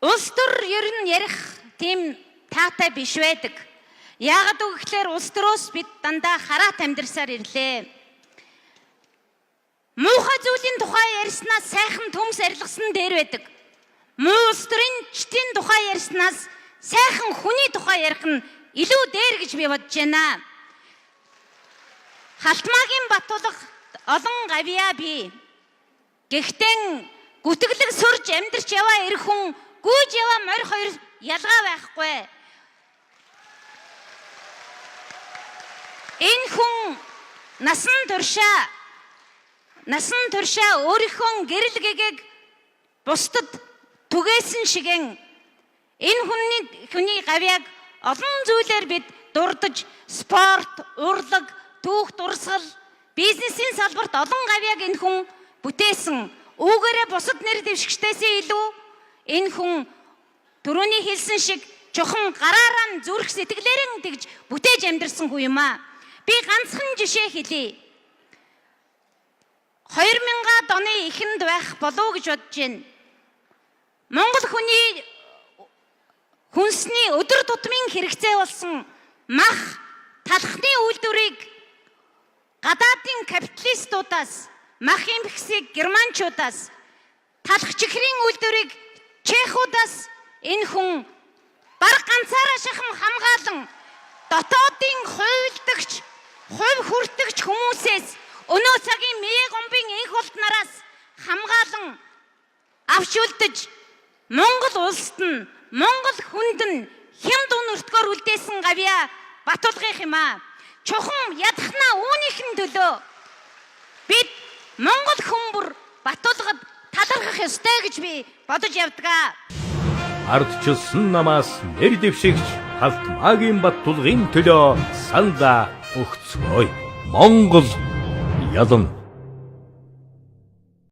Улс төр ер нь ярих тийм таатай биш байдаг. Яагаад гэвэл улс төрөөс бид дандаа хараат амьдрсаар ирлээ. Муухай зүйлийн тухай ярьснаас сайхан төмс арилгасан дээр байдаг. Муу улс төрийн чтийн тухай ярьснаас сайхан хүний тухай ярих нь илүү дээр гэж би бодож байна. Халтмаагийн Баттулга олон гавьяа бий. Гэхдээ гүтгэлэг сурж амьдарч яваа эр хүн гүйж яваа морь хоёр ялгаа байхгүй. Энэ хүн насан туршаа өөрийнхөө гэрэл гэгээг бусдад түгээсэн шигэн энэ хүний гавьяаг олон зүйлээр бид дурдж спорт, урлаг, түүх дурсгал, бизнесийн салбарт олон гавьяаг энэ хүн бүтээсэн. Үүгээрээ бусад нэр дэвшигчдээс илүү энэ хүн түрүүний хэлсэн шиг чухам гараараа нь зүрх сэтгэлээрэн тэгж бүтээж амьдэрсэн хүн юм аа. Би ганцхан жишээ хэлье. 2000-аад оны эхэнд байх болов гэж бодож байна. Монгол хүний хүнсний өдөр тутмын хэрэгцээ болсон мах, талхны үйлдвэрийг гадаадын капиталистуудаас, мах импексийг германчуудаас, талх чихрийн үйлдвэрийг чехуудаас энэ хүн баг ганцаараа шахам хамгаалan дотоодын хувилдагч, хувь хүртэгч хүмүүсээс өнөө цагийн мээ гомбын их улднараас хамгаалan авч үлдэж Монгол улсад нь Монгол хүнд нь хямд үнэртгөөр үлдээсэн гавьяа Баттулгын юм аа. Чухам ядахна үүнийхэн төлөө бид Монгол хүмүүр Баттулгад талархах ёстой гэж би бодож явдгаа. Ардчилсан намаас нэр дэвшигч Халтмаагийн Баттулгын төлөө саналаа өгцгөөе. Монгол ялан